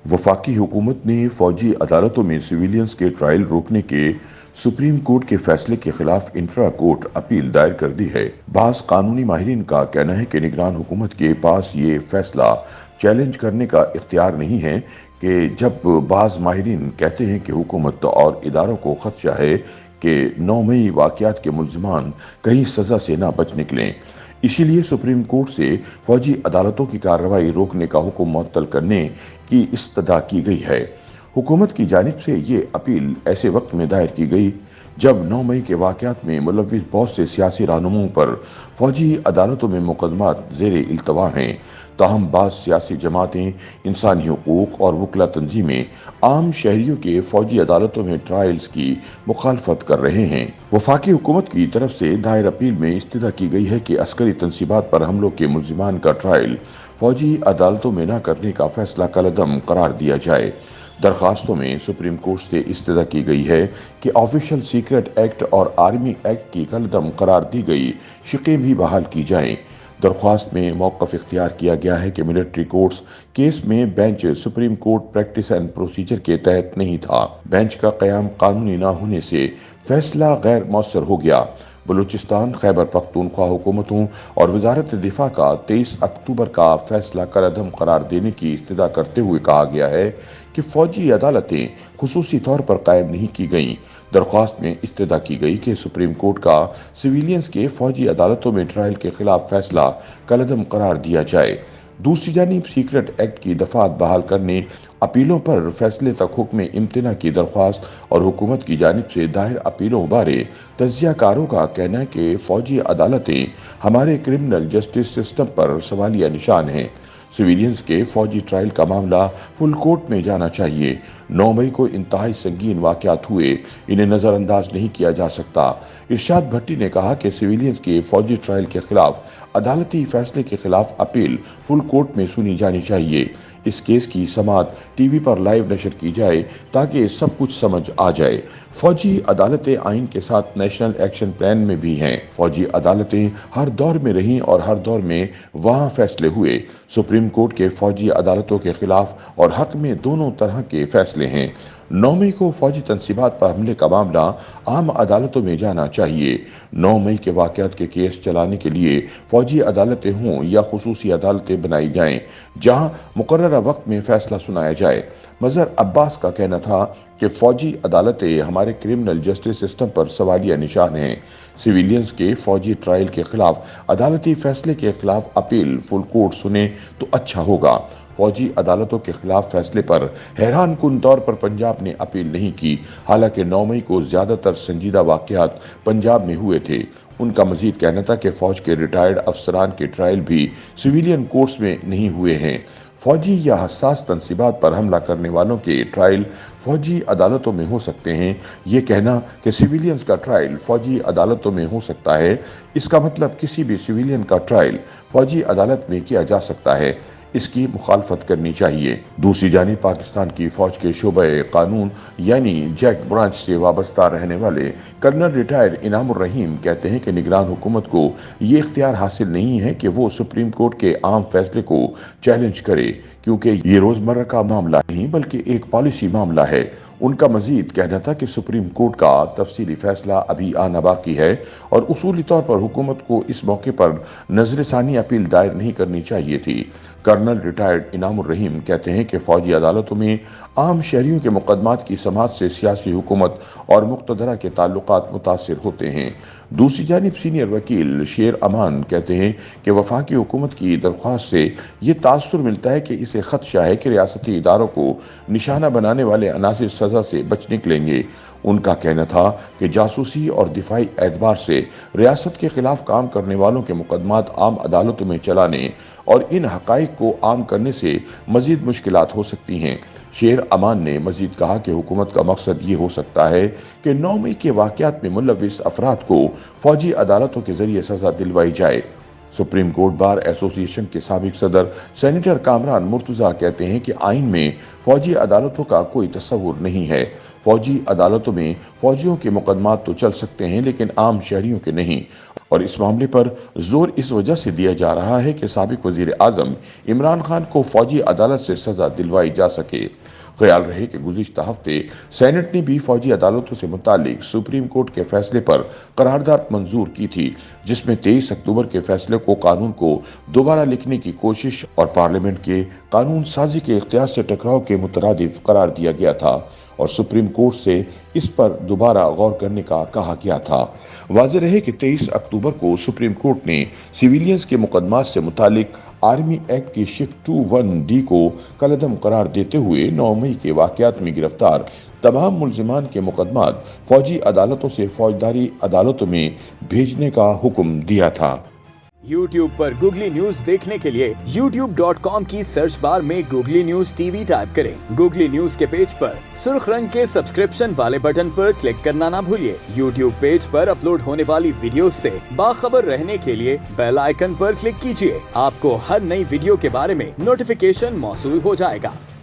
वफाकी हुकूमत ने फौजी अदालतों में सिविलियंस के ट्रायल रोकने के सुप्रीम कोर्ट के फैसले के खिलाफ इंट्रा कोर्ट अपील दायर कर दी है। बास कानूनी माहिरीन का कहना है कि निगरान हुकूमत के पास ये फैसला चैलेंज करने का इख्तियार नहीं है कि जब बाज माहिरीन कहते हैं कि हुकूमत और इदारों को खदशा है कि 9 मई वाक़यात के मुल्ज़िमान कहीं सज़ा से ना बच निकलें, इसीलिए सुप्रीम कोर्ट से फौजी अदालतों की कार्रवाई रोकने का हुक्म मुअत्तल करने की इस्तदा की गई है। हुकूमत की जानिब से ये अपील ऐसे वक्त में दायर की गई जब 9 मई के वाक़यात में मुलव्विस बहुत से सियासी रहनुमाओं पर फौजी अदालतों में मुकदमात ज़ेरे इल्तवा हैं। ताहम बाज़ सियासी जमातें, इंसानी हुकूक और वकला तंजीमें आम शहरियों के फौजी अदालतों में ट्रायल्स की मुखालफत कर रहे हैं। वफाकी हुकूमत की तरफ से दायर अपील में इस्तदा की गई है कि अस्करी तनसीबात पर हमलों के मुल्ज़िमान का ट्रायल फौजी अदालतों में न करने का फैसला कलअदम करार दिया जाए। दरखास्तों में सुप्रीम कोर्ट से इस्तदा की गई है कि ऑफिशियल सीक्रेट एक्ट और आर्मी एक्ट की कलअदम करार दी गई शिकें भी बहाल की जाएं। दरख्वास्त में मौक़िफ़ इख्तियार किया गया है कि मिलिट्री कोर्ट्स केस में bench supreme court practice and procedure के तहत नहीं था। बेंच का क़याम कानूनी ना होने से फैसला गैर मौसर हो गया। बलूचिस्तान, खैबर पख्तूनख्वा हुकूमतों और वजारत दिफा का 23 अक्टूबर का फैसला कलअदम करार देने की इस्तदा करते हुए कहा गया है कि फौजी अदालतें खुसूसी तौर पर कायम नहीं की गईं। दरख्वास्त में इस्तदा की गई कि सुप्रीम कोर्ट का सिविलियंस के फौजी अदालतों में ट्रायल के खिलाफ फैसला कलअदम करार दिया जाए। दूसरी जानिब सीक्रेट एक्ट की दफात बहाल करने, अपीलों पर फैसले तक हुक्म इम्तना की दरख्वास्त और हुकूमत की जानिब से दायर अपीलों बारे तज्जियाकारों का कहना है कि फौजी अदालतें हमारे क्रिमिनल जस्टिस सिस्टम पर सवालिया निशान हैं। सिविलियंस के फौजी ट्रायल का मामला फुल कोर्ट में जाना चाहिए। 9 मई को इंतहाई संगीन वाक़यात हुए, इन्हें नज़रअंदाज नहीं किया जा सकता। इरशाद भट्टी ने कहा कि सिविलियंस के फौजी ट्रायल के खिलाफ अदालती फैसले के खिलाफ अपील फुल कोर्ट में सुनी जानी चाहिए। इस केस की समाअत टीवी पर लाइव नशर की जाए ताकि सब कुछ समझ आ जाए। फौजी अदालतें आइन के साथ नेशनल एक्शन प्लान में भी हैं। फौजी अदालतें हर दौर में रहीं और हर दौर में वहाँ फैसले हुए। सुप्रीम कोर्ट के फौजी अदालतों के खिलाफ और हक में दोनों तरह के फैसले हैं। 9 मई को फौजी तनसीबात पर हमले का मामला आम अदालतों में जाना चाहिए। 9 मई के वाक़यात के केस चलाने के लिए फौजी अदालतें हों या खुसूसी अदालतें बनाई जाएं, जहां मुकर्ररा वक्त में फैसला सुनाया जाए। मज़हर अब्बास का कहना था कि फौजी अदालतें हमारे क्रिमिनल जस्टिस सिस्टम पर सवालिया निशान हैं। सिविलियंस के फौजी ट्रायल के खिलाफ अदालती फैसले के खिलाफ अपील फुल कोर्ट सुने तो अच्छा होगा। फौजी अदालतों के खिलाफ फैसले पर हैरान कुन तौर पर पंजाब ने अपील नहीं की, हालांकि 9 मई को ज्यादातर संजीदा वाक़यात पंजाब में हुए थे। उनका मजीद कहना था कि फौज के रिटायर्ड अफसरान के ट्रायल भी सिविलियन कोर्ट्स में नहीं हुए हैं। फौजी या हसास तनसीबात पर हमला करने वालों के ट्रायल फौजी अदालतों में हो सकते हैं। ये कहना कि सिविलियंस का ट्रायल फौजी अदालतों में हो सकता है, इसका मतलब किसी भी सिविलियन का ट्रायल फौजी अदालत में किया जा सकता है, इसकी मुखालफत करनी चाहिए। दूसरी जानिब पाकिस्तान की फौज के शोबे कानून यानी जैक ब्रांच से वाबस्ता रहने वाले कर्नल रिटायर्ड इनामुर रहीम कहते हैं कि निगरान हुकूमत को ये इख्तियार हासिल नहीं है कि वो सुप्रीम कोर्ट के आम फैसले को चैलेंज करे, क्योंकि ये रोजमर्रा का मामला नहीं बल्कि एक पॉलिसी मामला है। उनका मजीद कहना था कि सुप्रीम कोर्ट का तफसीली फैसला अभी आना बाकी है और उसूली तौर पर हुकूमत को इस मौके पर नजरसानी अपील दायर नहीं करनी चाहिए थी। कर्नल रिटायर्ड इनामुर रहीम कहते हैं कि फौजी अदालतों में आम शहरियों के मुकदमात की समाअत से सियासी हुकूमत और मुक़्तदरा के ताल्लुकात मुतासिर होते हैं। दूसरी जानिब सीनियर वकील शेर अमान कहते हैं कि वफाकी हुकूमत की दरख्वास्त से ये तासुर मिलता है कि इसे खदशा है कि रियासती इदारों को निशाना बनाने वाले अनासिर सजा से बच निकलेंगे। उनका कहना था कि जासूसी और दिफाई एतबार से रियासत के खिलाफ काम करने वालों के मुकदमात आम अदालतों में चलाने और इन हकाइक को आम करने से मजीद मुश्किलात हो सकती हैं। शेर अमान ने मजीद कहा कि हुकूमत का मकसद ये हो सकता है कि 9 मई के वाक़यात में मुलव्विस अफराद को फौजी अदालतों के जरिए सजा दिलवाई जाए। सुप्रीम कोर्ट बार एसोसिएशन के साबिक सदर सेनेटर कामरान मुर्तजा कहते हैं कि आइन में फौजी अदालतों का कोई तस्वुर नहीं है। फौजी अदालतों में फौजियों के मुकदमात तो चल सकते हैं लेकिन आम शहरियों के नहीं, और इस मामले पर जोर इस वजह से दिया जा रहा है कि साबिक वजीर आजम इमरान खान को फौजी अदालत से सजा दिलवाई जा सके। ख्याल रहे कि गुज़िश्ता हफ्ते सेनेट ने भी फौजी अदालतों से मुतालिक सुप्रीम कोर्ट के फैसले पर करारदाद मंजूर की थी, जिसमें 23 अक्टूबर के फैसले को कानून को दोबारा लिखने की कोशिश और पार्लियामेंट के कानून साजी के इख्तियार से टकराव के मुतरादिफ करार दिया गया था और सुप्रीम कोर्ट से इस पर दोबारा गौर करने का कहा गया था। वाज़ेह रहे कि 23 अक्टूबर को सुप्रीम कोर्ट ने सिविलियंस के मुकदमात से मुतालिक आर्मी एक्ट की शिक 21D को कलअदम करार देते हुए 9 मई के वाक़यात में गिरफ्तार तमाम मुल्जिमान के मुकदमात फौजी अदालतों से फौजदारी अदालतों में भेजने का हुक्म दिया था। YouTube पर गूगली न्यूज देखने के लिए youtube.com की सर्च बार में गूगली न्यूज टीवी टाइप करें। गूगली न्यूज के पेज पर सुर्ख रंग के सब्सक्रिप्शन वाले बटन पर क्लिक करना ना भूलिए। YouTube पेज पर अपलोड होने वाली वीडियोस से बाखबर रहने के लिए बेल आइकन पर क्लिक कीजिए। आपको हर नई वीडियो के बारे में नोटिफिकेशन मौसूल हो जाएगा।